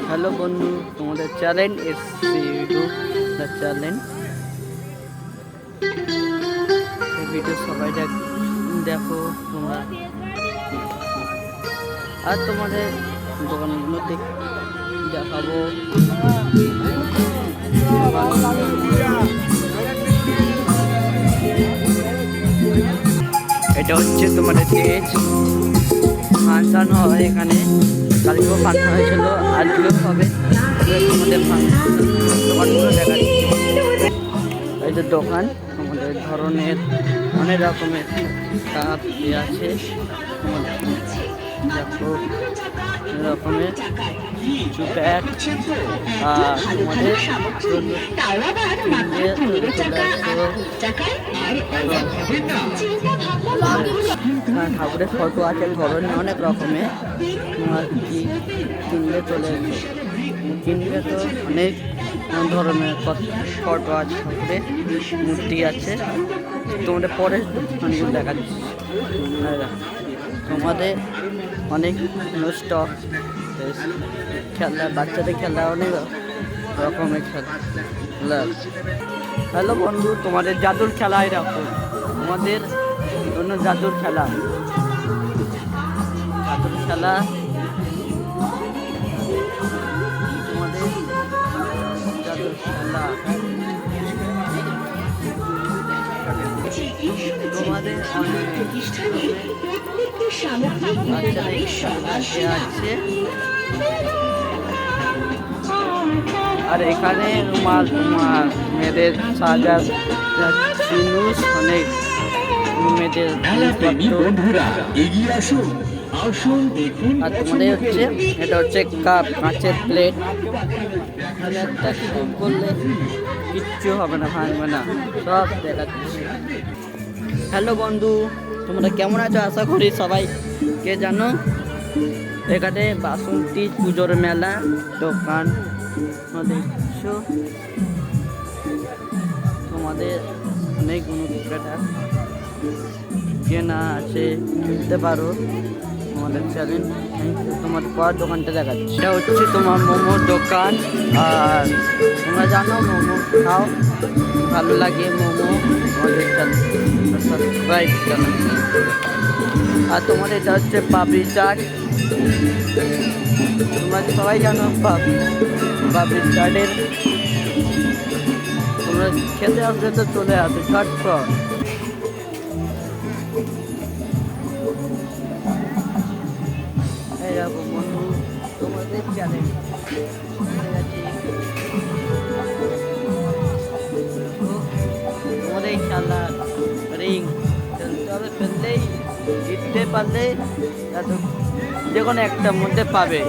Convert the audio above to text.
Hello বন্ধু, তোমাদের channel এসছে ইউটিউব চ্যানেল। এই ভিডিও সবাই দেখো তোমরা, আর তোমাদের দোকানগুলো দেখাবো। এটা হচ্ছে তোমাদের স্টেজ। ফাংশন হয় এখানে, কালকেও ফাংশন হয়েছিল, আজকেও হবে। তোমাদের দোকানগুলো দেখাচ্ছি। এই যে দোকান, আমাদের ধরনের অনেক রকমের কাপ আছে। দেখো রকমের চুপ্যাক, আর তোমাদের ঠাকুরের ফটো আছে ধরনের অনেক রকমের। তোমার কি কিনলে চলে কিনলে তো অনেক ধরনের ফটো আছে, ঠাকুরের মূর্তি আছে। তোমাদের পরে দেখাচ্ছি। তোমাদের অনেক স্টক খেলা, বাচ্চাদের খেলা, অনেক রকমের খেলা। হ্যালো বন্ধু, তোমাদের জাদুর খেলা এরকম, তোমাদের অন্য জাদুর খেলা তোমাদের জাদুর খেলা, তোমাদের আছে। আর এখানে রুমাল, তোমার মেয়েদের সাজার জিনিস, অনেক মেয়েদের আর তোমাদের হচ্ছে এটা হচ্ছে কাপ, কাঁচের প্লেট। একটা কিছু করলে কিচ্ছু হবে না, ভাঙবে না, সব দেখাচ্ছি। হ্যালো বন্ধু, তোমরা কেমন আছো? আশা করি সবাই কে জানো। এখানে বাসন্তী পুজোর মেলা দোকান দেখছো। তোমাদের অনেক অনুপ্রেরণা কেনা আছে, কিনতে পারো। তোমাদের চ্যানেল তোমাদের পর দোকানটা দেখাচ্ছি। এটা হচ্ছে তোমার মোমোর দোকান। আর তোমরা জানো মোমো খাও, ভালো লাগে মোমো। তোমাদের সাবস্ক্রাইব জানাচ্ছি। আর তোমাদের এটা হচ্ছে পাপড়ি চাট। তোমরা সবাই জানো পাপড়ি চাটের। তোমরা খেতে আসলে তো চলে আসে ঝটপট। এইরকম বন্ধু তোমাদের চ্যানেল তোমাদের খেলা রিং খেলতে হবে, ফেললেই জিততে পারলে যে কোনো একটার মধ্যে পাবে।